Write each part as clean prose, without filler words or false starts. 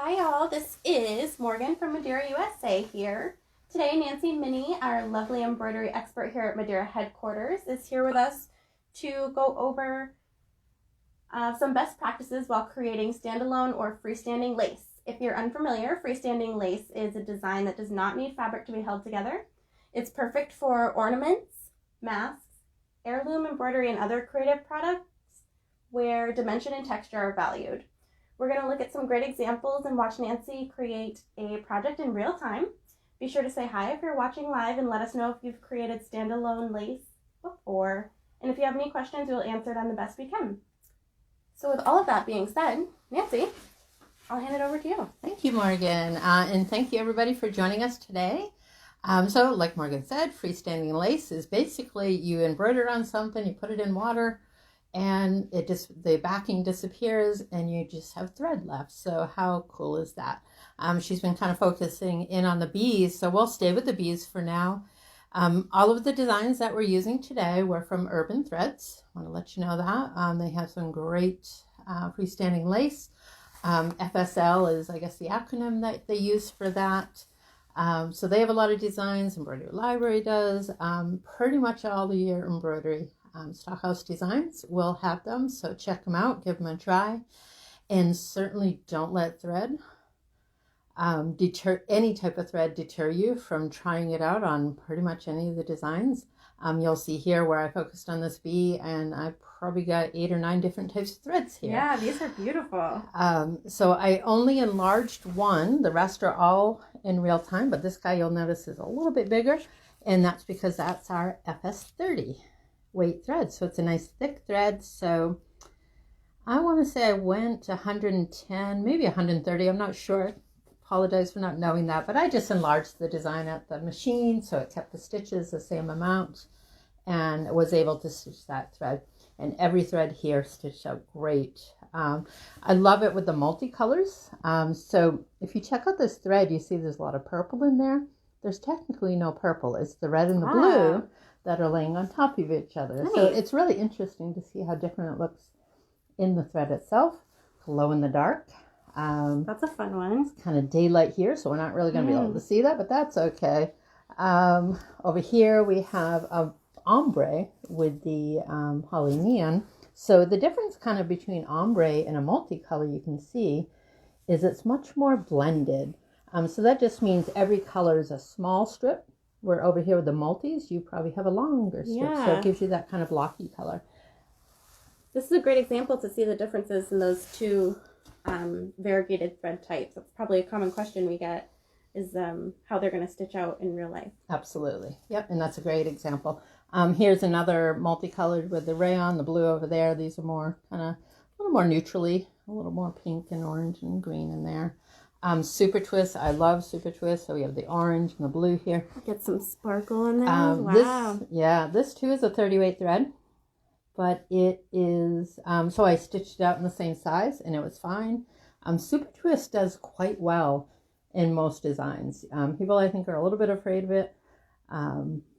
Hi all, this is Morgan from Madeira, USA here. Today Nancy Minnie, our lovely embroidery expert here at Madeira headquarters, is here with us to go over some best practices while creating standalone or freestanding lace. If you're unfamiliar, freestanding lace is a design that does not need fabric to be held together. It's perfect for ornaments, masks, heirloom embroidery, and other creative products where dimension and texture are valued. We're going to look at some great examples and watch Nancy create a project in real time. Be sure to say hi if you're watching live and let us know if you've created standalone lace before. And if you have any questions, we'll answer them the best we can. So with all of that being said, Nancy, I'll hand it over to you. Thank you, Morgan. And thank you, everybody, for joining us today. So like Morgan said, freestanding lace is basically you embroider on something, you put it in water, and the backing disappears and you just have thread left. So how cool is that? She's been kind of focusing in on the bees, so we'll stay with the bees for now. All of the designs that we're using today were from Urban Threads. I want to let you know that. They have some great freestanding lace. FSL is, I guess, the acronym that they use for that. So they have a lot of designs. Embroidery Library does. Pretty much all the year embroidery Stockhouse Designs will have them, so check them out, give them a try, and certainly don't let thread any type of thread deter you from trying it out on pretty much any of the designs. You'll see here where I focused on this bee, and I probably got 8 or 9 different types of threads here. Yeah, these are beautiful. So I only enlarged one. The rest are all in real time, but this guy you'll notice is a little bit bigger, and that's because that's our FS30 weight thread. So it's a nice thick thread. So I want to say I went 110, maybe 130. I'm not sure. Apologize for not knowing that, but I just enlarged the design at the machine, so it kept the stitches the same amount and was able to stitch that thread. And every thread here stitched out great. I love it with the multicolors. So if you check out this thread, you see there's a lot of purple in there. There's technically no purple. It's the red and the blue that are laying on top of each other. Nice. So it's really interesting to see how different it looks in the thread itself. Glow in the dark. That's a fun one. It's kind of daylight here, so we're not really going to be able to see that, but that's okay. Over here we have a ombre with the holly neon. So the difference kind of between ombre and a multicolor you can see is it's much more blended. So that just means every color is a small strip, where over here with the multis you probably have a longer strip. So it gives you that kind of blocky color. This is a great example to see the differences in those two variegated thread types. That's probably a common question we get, is how they're going to stitch out in real life. Absolutely. Yep, and that's a great example. Here's another multicolored with the rayon, the blue over there. These are more kind of a little more neutrally, a little more pink and orange and green in there. Super twist. I love super twist. So we have the orange and the blue here. Get some sparkle in there. Wow. This too is a 30 weight thread, but it is, so I stitched it out in the same size and it was fine. Super twist does quite well in most designs. People I think are a little bit afraid of it,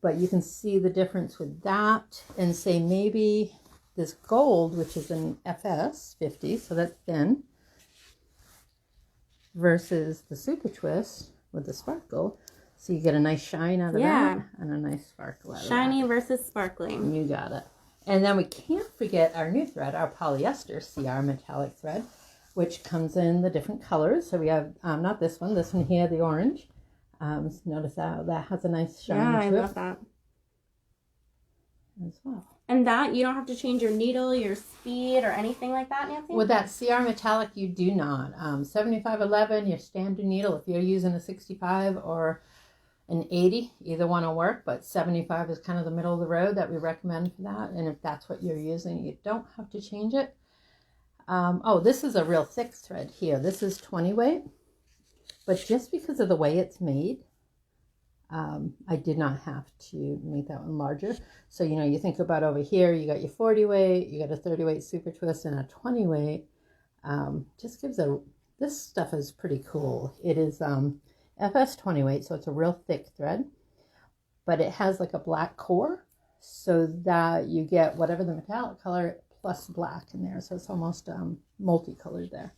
but you can see the difference with that and say maybe this gold, which is an FS 50, so that's thin, versus the super twist with the sparkle. So you get a nice shine out of that and a nice sparkle out of that. Shiny versus sparkling. You got it. And then we can't forget our new thread, our polyester CR metallic thread, which comes in the different colors. So we have, not this one here, the orange. Notice that has a nice shine to it. Yeah, I love that. As well. And that, you don't have to change your needle, your speed, or anything like that, Nancy? With that CR metallic, you do not. 7511, your standard needle, if you're using a 65 or an 80, either one will work, but 75 is kind of the middle of the road that we recommend for that. And if that's what you're using, you don't have to change it. This is a real thick thread here. This is 20 weight, but just because of the way it's made, I did not have to make that one larger. So, you think about over here, you got your 40 weight, you got a 30 weight super twist and a 20 weight. Just gives this stuff is pretty cool. It is, FS 20 weight, so it's a real thick thread, but it has like a black core so that you get whatever the metallic color plus black in there. So it's almost multicolored there.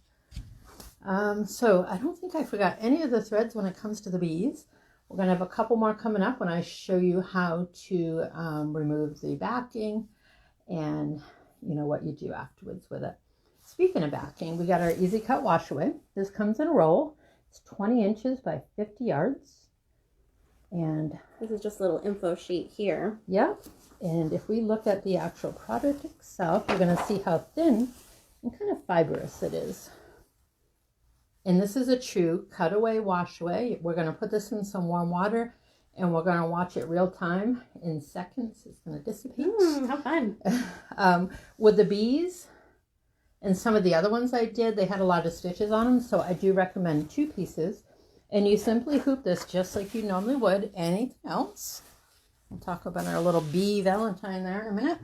So I don't think I forgot any of the threads when it comes to the bees. We're going to have a couple more coming up when I show you how to remove the backing and what you do afterwards with it. Speaking of backing, we got our Easy Cut Washaway. This comes in a roll. It's 20 inches by 50 yards. And this is just a little info sheet here. Yep. And if we look at the actual product itself, you're going to see how thin and kind of fibrous it is. And this is a true cutaway washaway. We're going to put this in some warm water and we're going to watch it real time in seconds. It's going to dissipate. How fun. With the bees and some of the other ones I did, they had a lot of stitches on them. So I do recommend 2 pieces. And you simply hoop this just like you normally would anything else. We'll talk about our little bee Valentine there in a minute.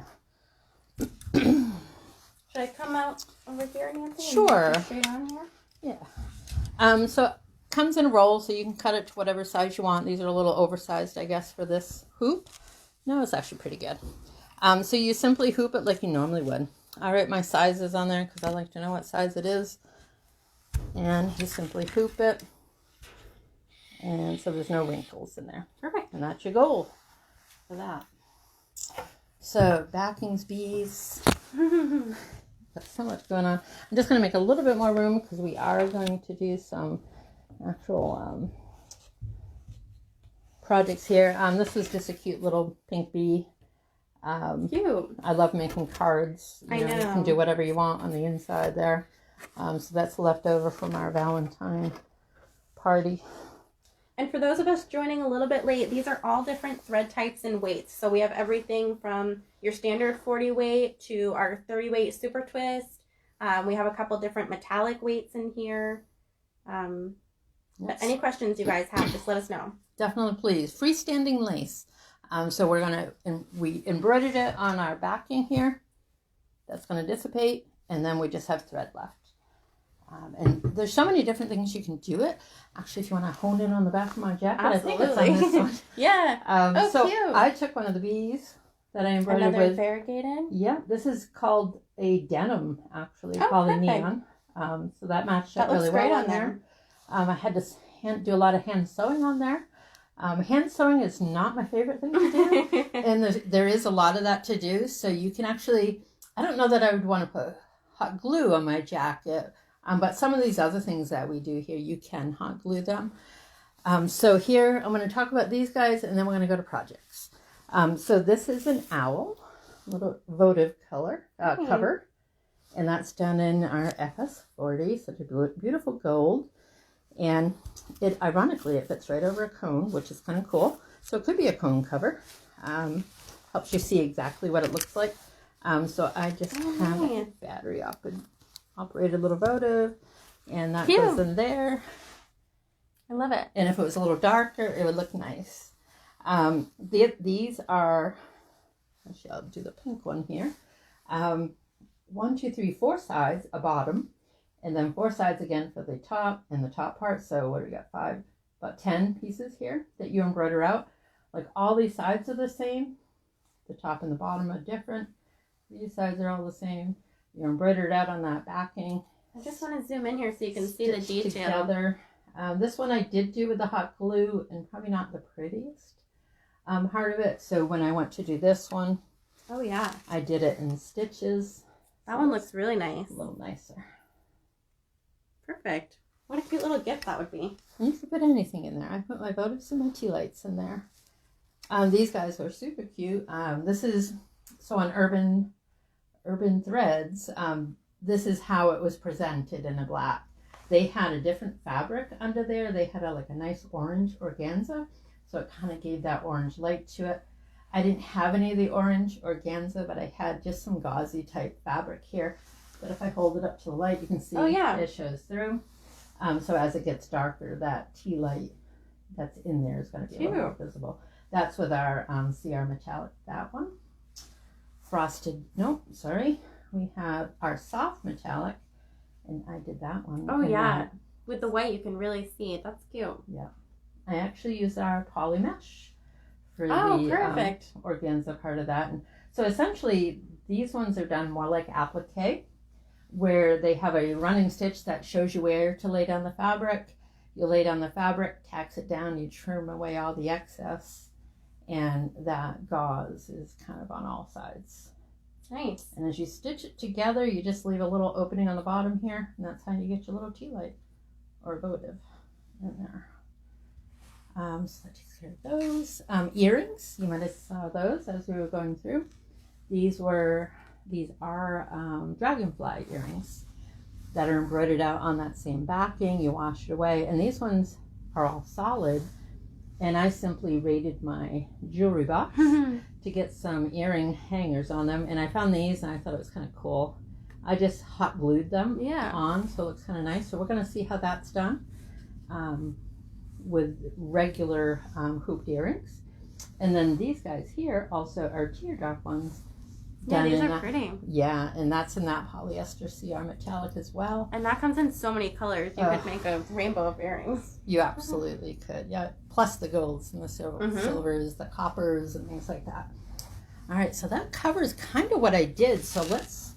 Should I come out over here, Nancy? Sure. Straight on here? Yeah. So it comes in a roll, so you can cut it to whatever size you want. These are a little oversized, I guess, for this hoop. No, it's actually pretty good. So you simply hoop it like you normally would. I write my sizes on there because I like to know what size it is. And you simply hoop it. And so there's no wrinkles in there. Perfect. And that's your goal for that. So backings, bees. Got so much going on. I'm just going to make a little bit more room because we are going to do some actual projects here. This is just a cute little pink bee. Cute. I love making cards. I know. You can do whatever you want on the inside there. So that's left over from our Valentine party. And for those of us joining a little bit late, these are all different thread types and weights. So we have everything from your standard 40 weight to our 30 weight super twist. We have a couple different metallic weights in here. But any questions you guys have, just let us know. Definitely, please. Freestanding lace. So we embroidered it on our backing here. That's going to dissipate. And then we just have thread left. And there's so many different things you can do it. Actually, if you want to hone in on the back of my jacket, absolutely. I think it's on this one. Yeah. So cute. I took one of the bees that I embroidered Another with. variegated? Yeah, this is called a denim, actually, polyneon. So that matched up really well on there. I had to do a lot of hand sewing on there. Hand sewing is not my favorite thing to do. And there is a lot of that to do. So you can actually, I don't know that I would want to put hot glue on my jacket. But some of these other things that we do here, you can hot glue them. So here, I'm going to talk about these guys, and then we're going to go to projects. So this is an owl, little votive cover, and that's done in our FS40, such a beautiful gold. And ironically, it fits right over a cone, which is kind of cool. So it could be a cone cover. Helps you see exactly what it looks like. So I just have a battery operated little votive, and that goes in there. I love it. And if it was a little darker, it would look nice. These are, actually I'll do the pink one here. 1, 2, 3, 4 sides, a bottom, and then 4 sides again for the top and the top part. So what do we got? About 10 pieces here that you embroider out. Like all these sides are the same. The top and the bottom are different. These sides are all the same. You're embroidered out on that backing. I just want to zoom in here so you can see the detail. Together. This one I did do with the hot glue, and probably not the prettiest part of it. So when I went to do this one, oh yeah, I did it in stitches. That one looks really nice. A little nicer. Perfect. What a cute little gift that would be. You could put anything in there. I put my votives and my tea lights in there. These guys are super cute. This is so on Urban Threads. This is how it was presented in a black. They had a different fabric under there. They had a nice orange organza, so it kind of gave that orange light to it. I didn't have any of the orange organza, but I had just some gauzy type fabric here. But if I hold it up to the light, you can see it shows through. So as it gets darker, that tea light that's in there is going to be a little more visible. That's with our CR metallic, that one. Frosted, we have our soft metallic, and I did that one. Oh yeah, with the white you can really see it. That's cute. Yeah, I actually used our poly mesh for the organza part of that. And so essentially these ones are done more like applique, where they have a running stitch that shows you where to lay down the fabric. You lay down the fabric, tax it down, you trim away all the excess, and that gauze is kind of on all sides. Nice. And as you stitch it together, you just leave a little opening on the bottom here, and that's how you get your little tea light or votive in there. So that takes care of those. Earrings, you might have saw those as we were going through. These are Dragonfly earrings that are embroidered out on that same backing. You wash it away, and these ones are all solid. And I simply raided my jewelry box to get some earring hangers on them, and I found these, and I thought it was kind of cool. I just hot glued them on, so it looks kind of nice. So we're going to see how that's done with regular hooped earrings. And then these guys here also are teardrop ones. Yeah, these are pretty. Yeah, and that's in that polyester CR metallic as well. And that comes in so many colors. You could make a rainbow of earrings. You absolutely could, yeah. Plus the golds and the silvers, the coppers, and things like that. All right, so that covers kind of what I did. So let's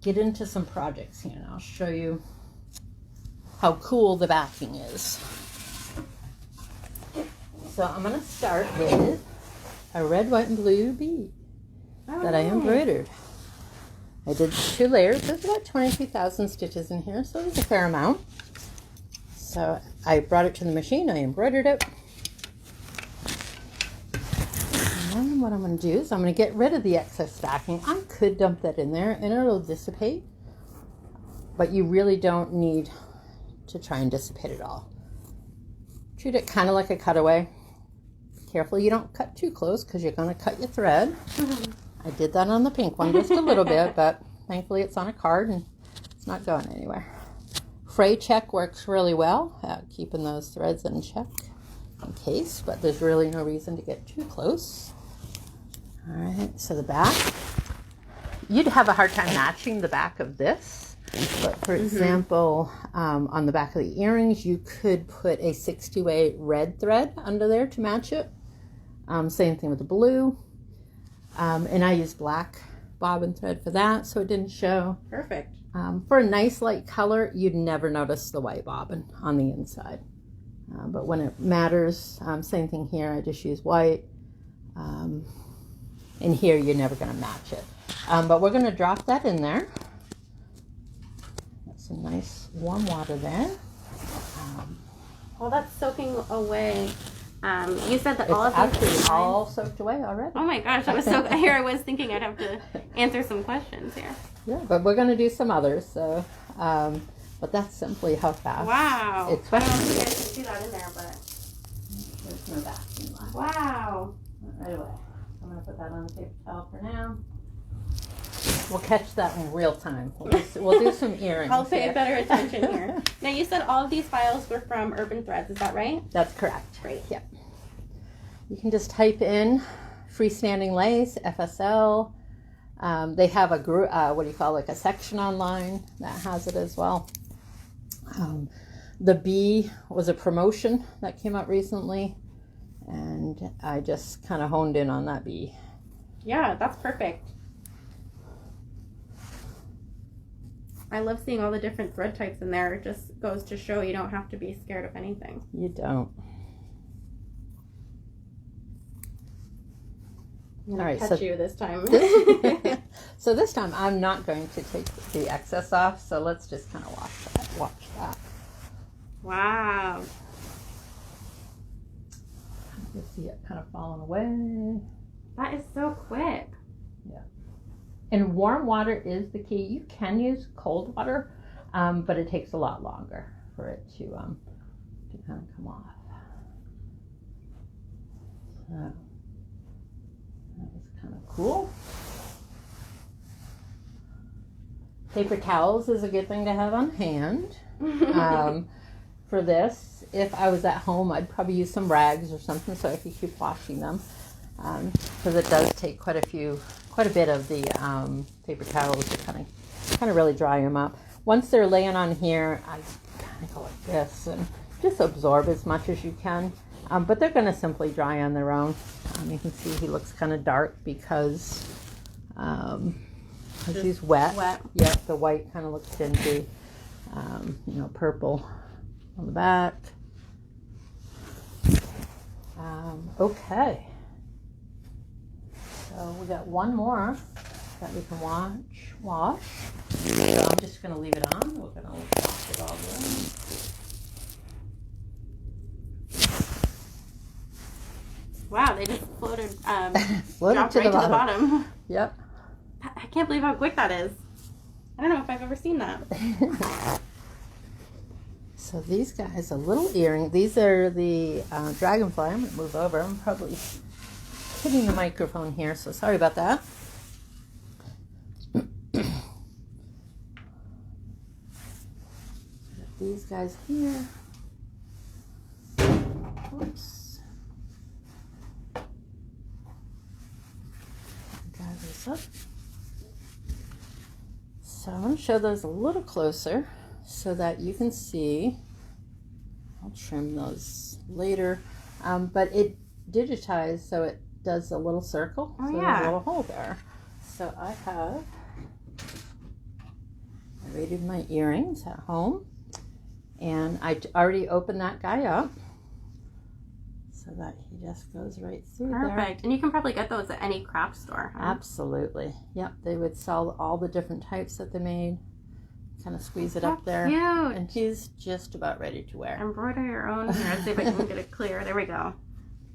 get into some projects here, and I'll show you how cool the backing is. So I'm going to start with a red, white, and blue bead that I embroidered. I did 2 layers. There's about 22,000 stitches in here, so there's a fair amount. So I brought it to the machine, I embroidered it. And then what I'm going to do is I'm going to get rid of the excess backing. I could dump that in there and it'll dissipate, but you really don't need to try and dissipate it all. Treat it kind of like a cutaway. Careful you don't cut too close because you're going to cut your thread. I did that on the pink one just a little bit, but thankfully it's on a card and it's not going anywhere. Fray check works really well at keeping those threads in check in case, but there's really no reason to get too close. All right, so the back. You'd have a hard time matching the back of this, but for example, on the back of the earrings, you could put a 628 red thread under there to match it. Same thing with the blue. And I used black bobbin thread for that, so it didn't show. Perfect. For a nice light color, you'd never notice the white bobbin on the inside. But when it matters, same thing here, I just use white. And here, you're never going to match it. But we're going to drop that in there. That's some nice warm water there. While that's soaking away, you said that It's all of actually all soaked away already. Oh my gosh, I was so here. I was thinking I'd have to answer some questions here. Yeah, but we're going to do some others. So, but that's simply how fast. Wow. It's I don't know if you guys can see that in there, but there's no vacuum left. wow. Right away. I'm going to put that on the paper towel for now. We'll catch that in real time. We'll do some earrings. I'll pay better attention here. Now, you said all of these files were from Urban Threads. Is that right? That's correct. Great. Yep. You can just type in Freestanding Lace, FSL. They have a group, like a section online that has it as well. The bee was a promotion that came out recently, and I just kind of honed in on that bee. Yeah, that's perfect. I love seeing all the different thread types in there. It just goes to show you don't have to be scared of anything. You don't. I'm going to catch you this time. So this time I'm not going to take the excess off, so let's just kind of watch that. Wow. You see it kind of falling away. That is so quick. Yeah. And warm water is the key. You can use cold water, but it takes a lot longer for it to kind of come off. So that was kind of cool. Paper towels is a good thing to have on hand. For this, if I was at home, I'd probably use some rags or something so I could keep washing them, because it does take quite a bit of the paper towels to kind of really dry them up. Once they're laying on here, I kind of go like this and just absorb as much as you can. But they're going to simply dry on their own. You can see he looks kind of dark because because he's wet. Wet. Yep, the white kind of looks dingy. Purple on the back. Okay. So we got one more that we can wash. So I'm just going to leave it on. We're going to wash it all in. Wow, they just floated, Floated dropped right to the bottom. Yep. I can't believe how quick that is. I don't know if I've ever seen that. So these guys, a little earring. These are the Dragonfly. I'm going to move over. I'm probably hitting the microphone here, so sorry about that. These guys here. Oops. Drive this up. So I'm going to show those a little closer so that you can see. I'll trim those later. But it digitized, so it does a little circle. Oh, so yeah. there's a little hole there. So I rated my earrings at home. And I already opened that guy up so that he just goes right through there. Perfect. And you can probably get those at any craft store. Huh? Absolutely. Yep. They would sell all the different types that they made. Kind of squeeze it up there. Cute. And he's just about ready to wear. Embroider your own. Here, let's see if I can get it clear. There we go.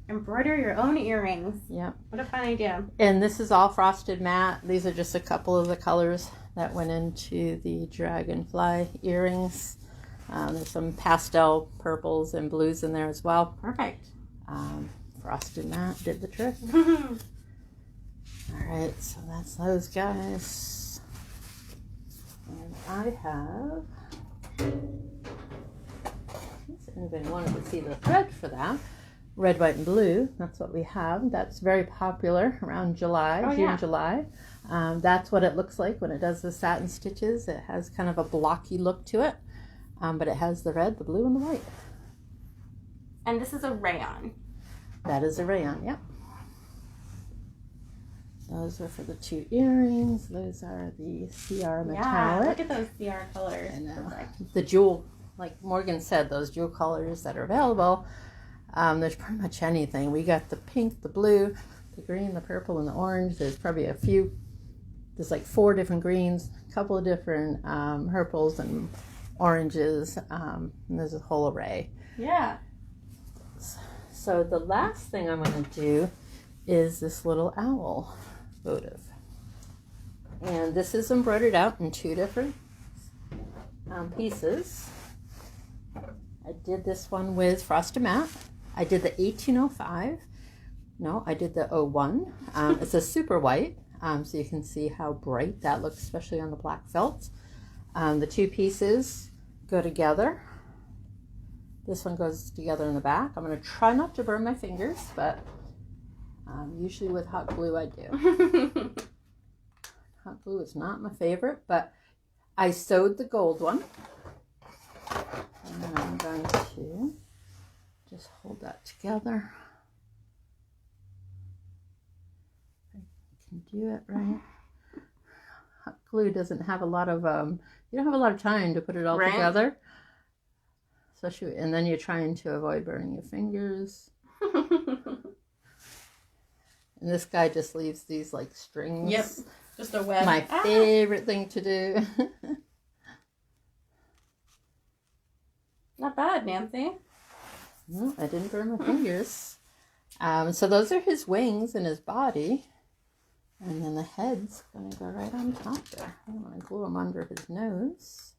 Embroider your own earrings. Yep. What a fun idea. And this is all frosted matte. These are just a couple of the colors that went into the Dragonfly earrings. There's some pastel purples and blues in there as well. Perfect. Frosted matte did the trick. All right, so that's those guys. And I have, if anybody wanted to see the thread for that, red, white, and blue. That's what we have. That's very popular around July, June, July. That's what it looks like when it does the satin stitches. It has kind of a blocky look to it. But it has the red, the blue, and the white. And this is a rayon. That is a rayon, yep. Those are for the two earrings. Those are the CR metallic. Yeah, look at those CR colors. And the jewel, like Morgan said, those jewel colors that are available. There's pretty much anything. We got the pink, the blue, the green, the purple, and the orange. There's probably a few. There's like 4 different greens, a couple of different purples and oranges, and there's a whole array. Yeah. So the last thing I'm going to do is this little owl votive. And this is embroidered out in 2 different pieces. I did this one with frosted matte. I did the 1805. No, I did the 01. It's a super white, so you can see how bright that looks, especially on the black felt. The 2 pieces go together. This one goes together in the back. I'm going to try not to burn my fingers, but usually with hot glue I do. Hot glue is not my favorite, but I sewed the gold one. And then I'm going to just hold that together. I can do it right. Hot glue doesn't have a lot of you don't have a lot of time to put it all together. Especially, and then you're trying to avoid burning your fingers. And this guy just leaves these like strings. Yep, just a web. My favorite thing to do. Not bad, Nancy. No, I didn't burn my fingers. So those are his wings and his body. And then the head's going to go right on top there. I'm going to glue him under his nose.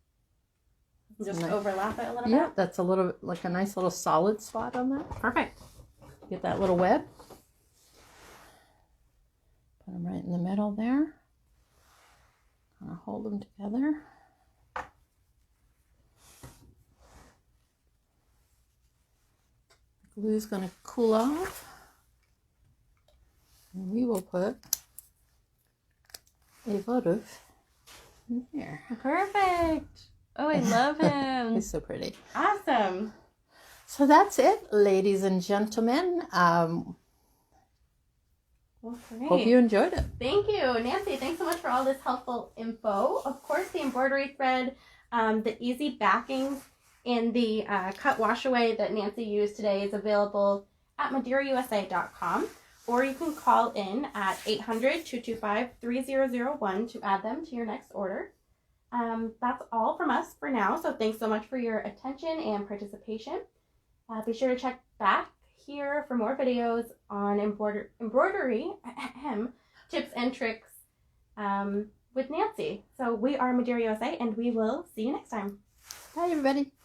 Just overlap it a little bit? Yeah, that's a little, like a nice little solid spot on that. Perfect. Get that little web. Put them right in the middle there. Kind of hold them together. The glue's going to cool off. And we will put a votive in here. Perfect. Oh, I love him. He's so pretty. Awesome. So that's it, ladies and gentlemen. Well, great. Hope you enjoyed it. Thank you, Nancy. Thanks so much for all this helpful info. Of course, the embroidery thread, the easy backings, and the Cut Washaway that Nancy used today is available at MadeiraUSA.com, or you can call in at 800-225-3001 to add them to your next order. That's all from us for now, so thanks so much for your attention and participation. Be sure to check back here for more videos on embroidery tips and tricks with Nancy. So we are Madeira USA, and we will see you next time. Bye, everybody.